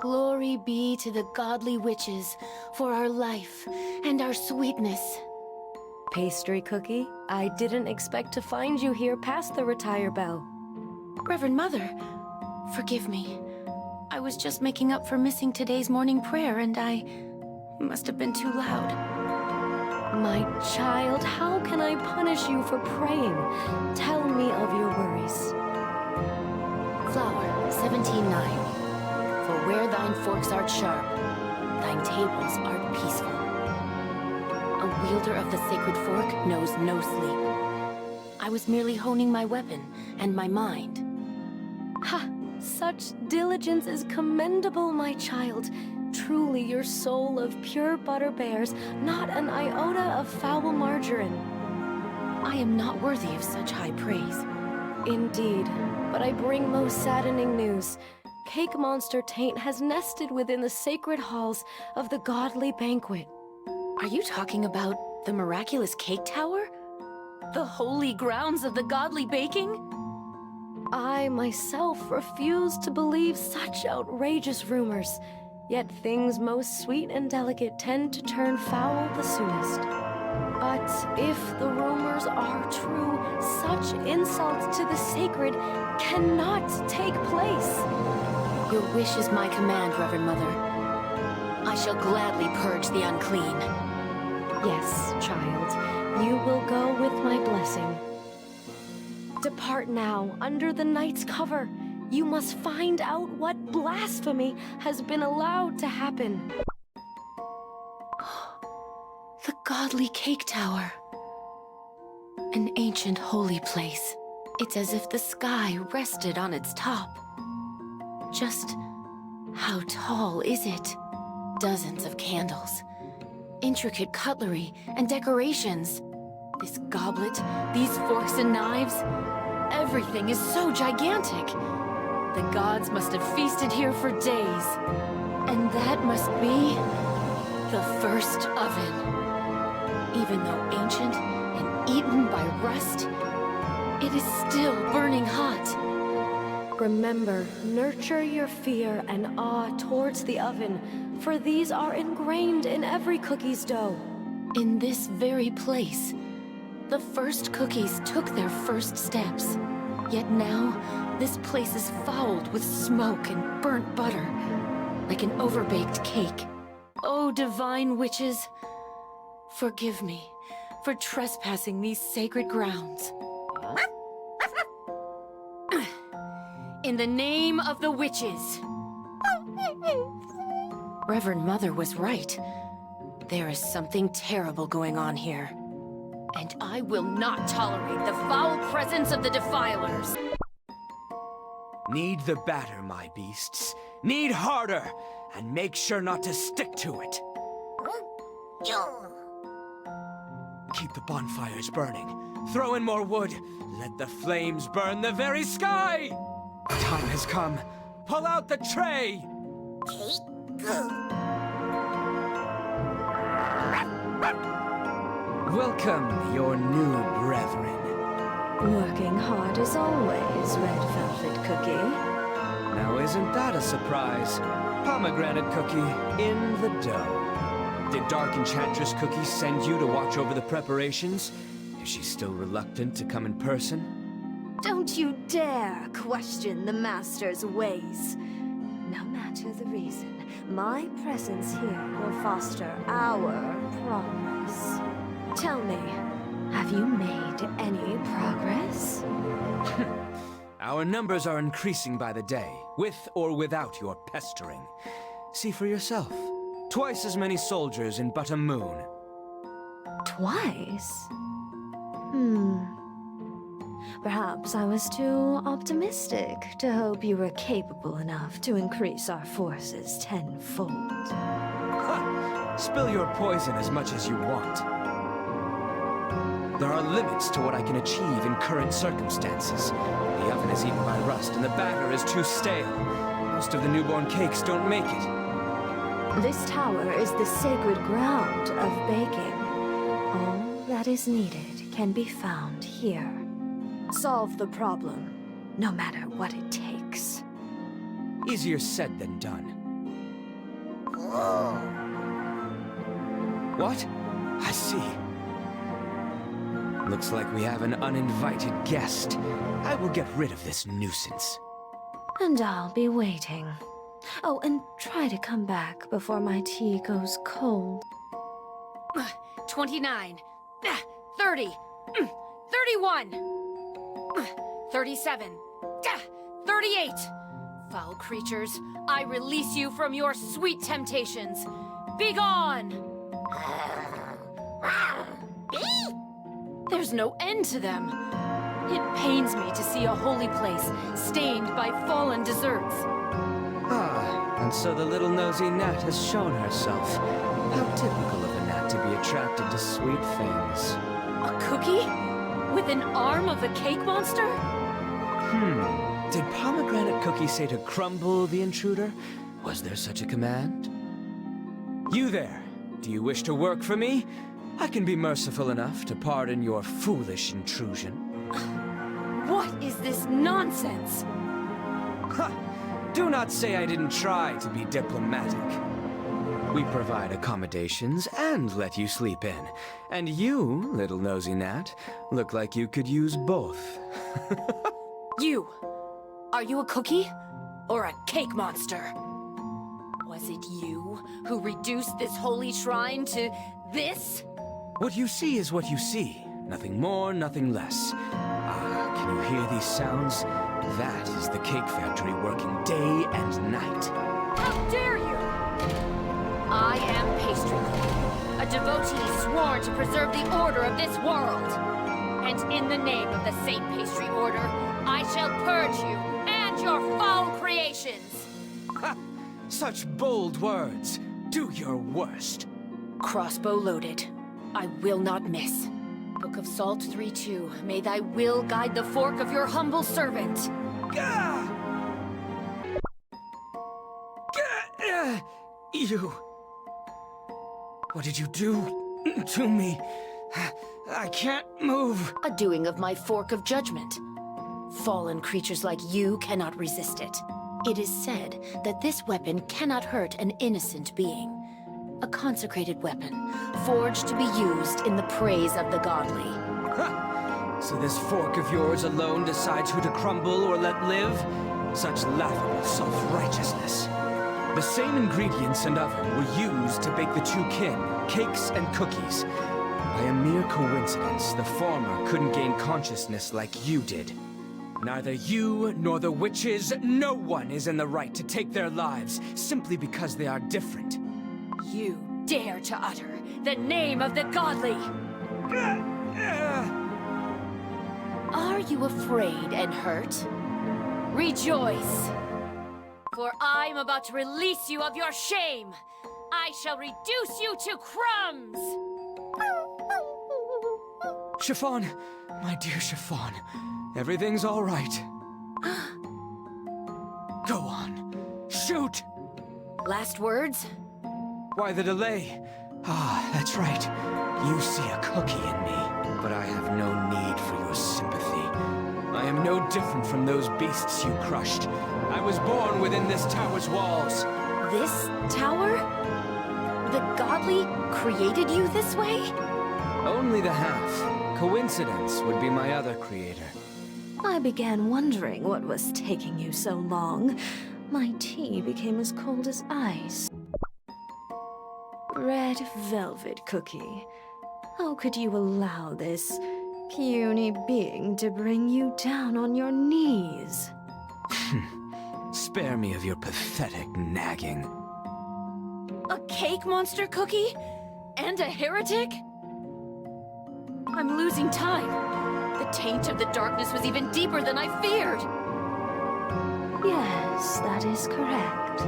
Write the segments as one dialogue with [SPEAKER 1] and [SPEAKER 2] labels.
[SPEAKER 1] Glory be to the godly witches for our life and our sweetness.
[SPEAKER 2] Pastry Cookie, I didn't expect to find you here past the retire bell.
[SPEAKER 1] Reverend Mother, forgive me. I was just making up for missing today's morning prayer, and I must have been too loud.
[SPEAKER 2] My child, how can I punish you for praying? Tell me of your worries.
[SPEAKER 1] Flower, 17:9. For where thine forks art sharp, thine tables art peaceful. A wielder of the sacred fork knows no sleep. I was merely honing my weapon and my mind.
[SPEAKER 2] Ha! Such diligence is commendable, my child. Truly your soul of pure butter bears not an iota of foul margarine.
[SPEAKER 1] I am not worthy of such high praise.
[SPEAKER 2] Indeed, but I bring most saddening news. Cake Monster Taint has nested within the sacred halls of the godly banquet.
[SPEAKER 1] Are you talking about the miraculous cake tower? The holy grounds of the godly baking?
[SPEAKER 2] I myself refuse to believe such outrageous rumors, yet things most sweet and delicate tend to turn foul the soonest. But if the rumors are true, such insults to the sacred cannot take place.
[SPEAKER 1] Your wish is my command, Reverend Mother. I shall gladly purge the unclean.
[SPEAKER 2] Yes, child, you will go with my blessing. Depart now, under the night's cover. You must find out what blasphemy has been allowed to happen.
[SPEAKER 1] The godly cake tower. An ancient holy place. It's as if the sky rested on its top. Just how tall is it? Dozens of candles, intricate cutlery and decorations. This goblet, these forks and knives, everything is so gigantic. The gods must have feasted here for days. And that must be the first oven. Even though ancient and eaten by rust, it is still burning hot.
[SPEAKER 2] Remember, nurture your fear and awe towards the oven, for these are ingrained in every cookie's dough.
[SPEAKER 1] In this very place, the first cookies took their first steps. Yet now, this place is fouled with smoke and burnt butter, like an overbaked cake. Oh, divine witches, forgive me for trespassing these sacred grounds. In the name of the witches. Reverend Mother was right. There is something terrible going on here. And I will not tolerate the foul presence of the defilers.
[SPEAKER 3] Knead the batter, my beasts. Knead harder, and make sure not to stick to it. Keep the bonfires burning. Throw in more wood. Let the flames burn the very sky! Time has come. Pull out the tray! Welcome, your new brethren.
[SPEAKER 2] Working hard as always, Red Velvet Cookie.
[SPEAKER 3] Now isn't that a surprise? Pomegranate Cookie in the dough. Did Dark Enchantress Cookie send you to watch over the preparations? Is she still reluctant to come in person?
[SPEAKER 4] Don't you dare question the Master's ways. No matter the reason, my presence here will foster our progress. Tell me, have you made any progress?
[SPEAKER 3] Our numbers are increasing by the day, with or without your pestering. See for yourself. Twice as many soldiers in but a moon.
[SPEAKER 4] Twice? Perhaps I was too optimistic to hope you were capable enough to increase our forces tenfold.
[SPEAKER 3] Ha! Spill your poison as much as you want. There are limits to what I can achieve in current circumstances. The oven is eaten by rust and the batter is too stale. Most of the newborn cakes don't make it.
[SPEAKER 4] This tower is the sacred ground of baking. All that is needed can be found here. Solve the problem, no matter what it takes.
[SPEAKER 3] Easier said than done. What? I see. Looks like we have an uninvited guest. I will get rid of this nuisance.
[SPEAKER 2] And I'll be waiting. Oh, and try to come back before my tea goes cold.
[SPEAKER 1] 29. 30. 31. 37. 38. Foul creatures, I release you from your sweet temptations. Be gone! There's no end to them. It pains me to see a holy place stained by fallen desserts.
[SPEAKER 3] Ah, and so the little nosy gnat has shown herself. How typical of a gnat to be attracted to sweet things.
[SPEAKER 1] A cookie? With an arm of the cake monster?
[SPEAKER 3] Did Pomegranate Cookie say to crumble the intruder? Was there such a command? You there, do you wish to work for me? I can be merciful enough to pardon your foolish intrusion.
[SPEAKER 1] What is this nonsense?
[SPEAKER 3] Ha! Do not say I didn't try to be diplomatic. We provide accommodations and let you sleep in. And you, little nosy gnat, look like you could use both.
[SPEAKER 1] You! Are you a cookie? Or a cake monster? Was it you who reduced this holy shrine to this?
[SPEAKER 3] What you see is what you see. Nothing more, nothing less. Ah, can you hear these sounds? That is the cake factory working day and night.
[SPEAKER 1] How dare you! I am Pastry Queen, a devotee sworn to preserve the order of this world. And in the name of the Saint Pastry Order, I shall purge you and your foul creations.
[SPEAKER 3] Ha! Such bold words. Do your worst.
[SPEAKER 1] Crossbow loaded. I will not miss. Book of Salt 3-2. May thy will guide the fork of your humble servant.
[SPEAKER 3] Gah! Gah! You... What did you do to me? I can't move.
[SPEAKER 1] A doing of my fork of judgment. Fallen creatures like you cannot resist it. It is said that this weapon cannot hurt an innocent being. A consecrated weapon, forged to be used in the praise of the godly.
[SPEAKER 3] Ha! So this fork of yours alone decides who to crumble or let live? Such laughable self-righteousness. The same ingredients and oven were used to bake the two kin, cakes and cookies. By a mere coincidence, the former couldn't gain consciousness like you did. Neither you nor the witches, no one is in the right to take their lives simply because they are different.
[SPEAKER 1] You dare to utter the name of the godly! Are you afraid and hurt? Rejoice! For I'm about to release you of your shame! I shall reduce you to crumbs!
[SPEAKER 3] Chiffon, my dear Chiffon, everything's all right. Go on, shoot!
[SPEAKER 1] Last words?
[SPEAKER 3] Why the delay? Ah, that's right. You see a cookie in me, but I have no need for your sympathy. I am no different from those beasts you crushed. I was born within this tower's walls.
[SPEAKER 1] This tower? The godly created you this way?
[SPEAKER 3] Only the half. Coincidence would be my other creator.
[SPEAKER 2] I began wondering what was taking you so long. My tea became as cold as ice. Red velvet cookie. How could you allow this puny being to bring you down on your knees?
[SPEAKER 3] Spare me of your pathetic nagging.
[SPEAKER 1] A cake monster cookie? And a heretic? I'm losing time. The taint of the darkness was even deeper than I feared.
[SPEAKER 2] Yes, that is correct.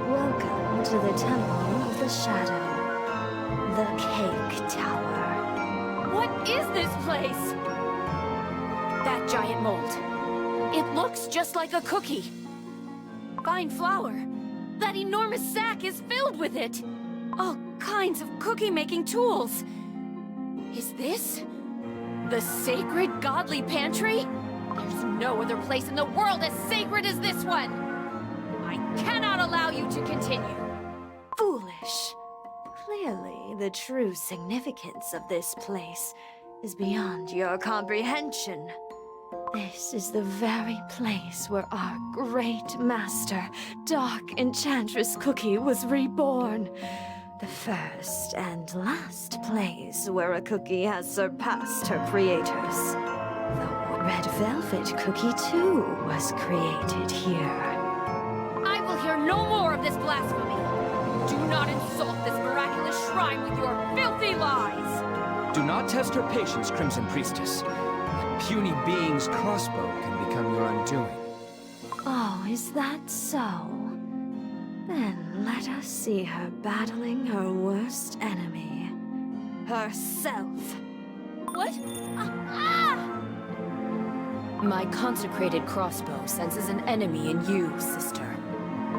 [SPEAKER 2] Welcome to the Temple of the Shadow. The Cake Tower.
[SPEAKER 1] What is this place? That giant mold. It looks just like a cookie. Fine flour. That enormous sack is filled with it. All kinds of cookie-making tools. Is this the sacred godly pantry? There's no other place in the world as sacred as this one. I cannot allow you to continue.
[SPEAKER 2] Fool!
[SPEAKER 4] Clearly, the true significance of this place is beyond your comprehension. This is the very place where our great master, Dark Enchantress Cookie, was reborn. The first and last place where a cookie has surpassed her creators. The red velvet cookie, too, was created here.
[SPEAKER 2] I will hear no more of this blasphemy. Do not insult this miraculous shrine with your filthy lies.
[SPEAKER 3] Do not test her patience, Crimson Priestess. A puny being's crossbow can become your undoing.
[SPEAKER 4] Oh, is that so? Then let us see her battling her worst enemy. Herself.
[SPEAKER 2] What? My consecrated crossbow senses an enemy in you, sister.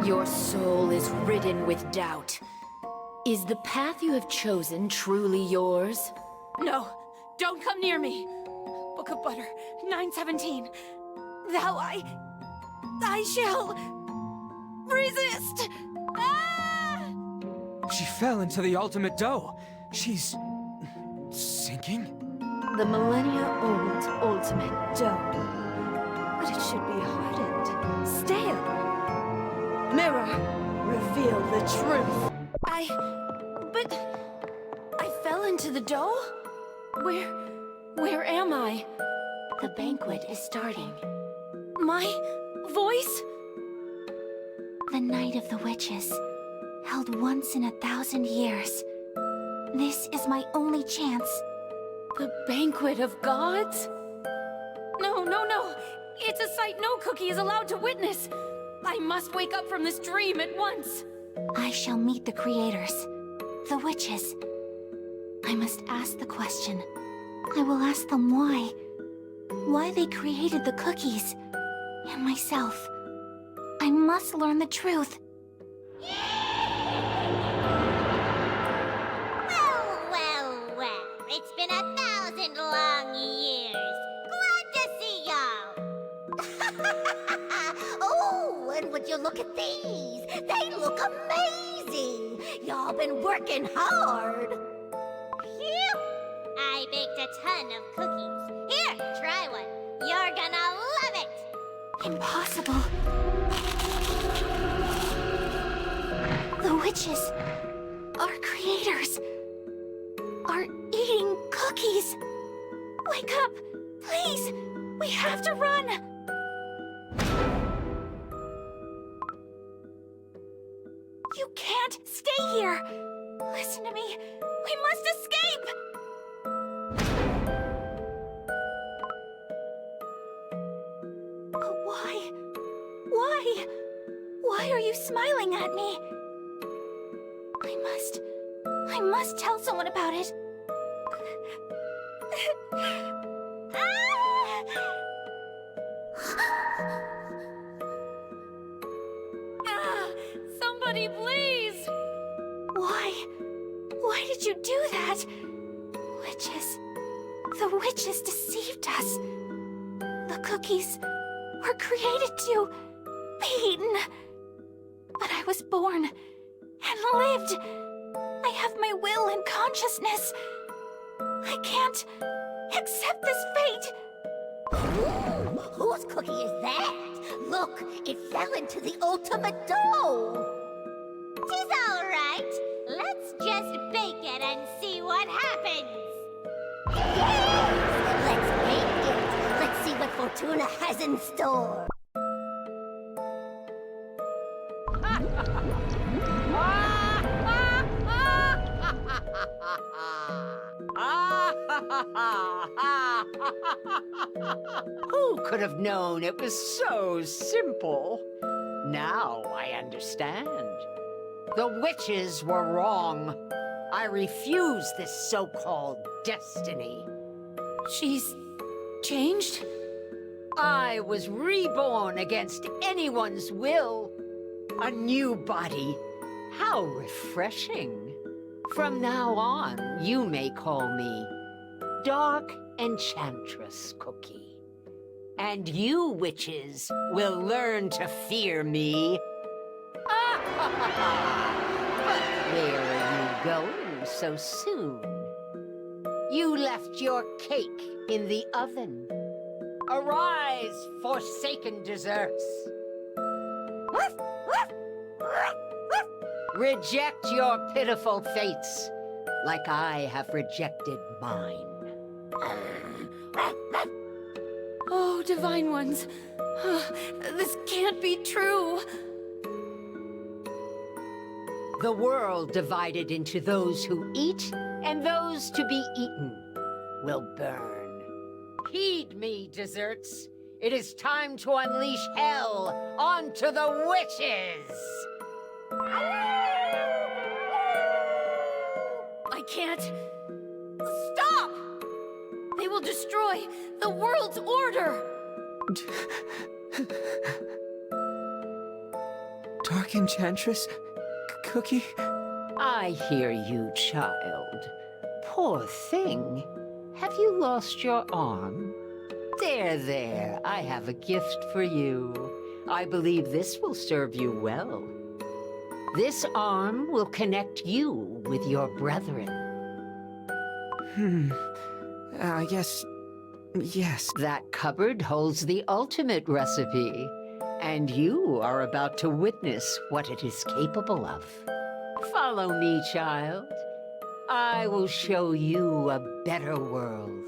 [SPEAKER 2] Your soul is ridden with doubt. Is the path you have chosen truly yours? No, don't come near me. Book of Butter, 917. I shall resist. Ah!
[SPEAKER 3] She fell into the ultimate dough. She's sinking?
[SPEAKER 4] The millennia-old ultimate dough. But it should be hardened, stale. Mirror, reveal the truth.
[SPEAKER 2] But I fell into the dough? Where am I?
[SPEAKER 1] The banquet is starting.
[SPEAKER 2] My voice?
[SPEAKER 1] The Night of the Witches, held once in 1,000 years. This is my only chance.
[SPEAKER 2] The banquet of gods? No. It's a sight no cookie is allowed to witness. I must wake up from this dream at once.
[SPEAKER 1] I shall meet the creators, the witches. I must ask the question. I will ask them why. Why they created the cookies. And myself. I must learn the truth.
[SPEAKER 5] Well, it's been 1,000 long years. Glad to see y'all. Oh, and would you look at these? They look amazing. Y'all been working hard. Phew! I baked a ton of cookies. Here, try one. You're gonna love it.
[SPEAKER 1] Impossible. The witches, our creators, are eating cookies. Wake up, please. We have to run. You can't stay here. Listen to me. We must escape. But why? Why? Why are you smiling at me? I must tell someone about it.
[SPEAKER 2] Somebody, please!
[SPEAKER 1] Why did you do that? Witches. The witches deceived us. The cookies were created to be eaten. But I was born and lived. I have my will and consciousness. I can't accept this fate.
[SPEAKER 5] Ooh, whose cookie is that? Look, it fell into the ultimate dough. Tis all right. Let's just bake it and see what happens. Yes! Let's bake it. Let's see what Fortuna has in store.
[SPEAKER 6] Who could have known it was so simple? Now I understand. The witches were wrong. I refuse this so-called destiny.
[SPEAKER 2] She's changed?
[SPEAKER 6] I was reborn against anyone's will. A new body. How refreshing. From now on, you may call me Dark Enchantress Cookie. And you witches will learn to fear me. But where are you going? so soon. You left your cake in the oven. Arise, forsaken desserts. Reject your pitiful fates, like I have rejected mine.
[SPEAKER 1] Oh, Divine Ones. This can't be true.
[SPEAKER 6] The world divided into those who eat and those to be eaten will burn. Heed me, desserts. It is time to unleash hell onto the witches!
[SPEAKER 1] I can't. Stop! They will destroy the world's order!
[SPEAKER 3] Dark Enchantress? Cookie?
[SPEAKER 6] I hear you, child. Poor thing. Have you lost your arm? There, I have a gift for you. I believe this will serve you well. This arm will connect you with your brethren.
[SPEAKER 3] I guess... yes.
[SPEAKER 6] That cupboard holds the ultimate recipe, and you are about to witness what it is capable of. Follow me, child. I will show you a better world.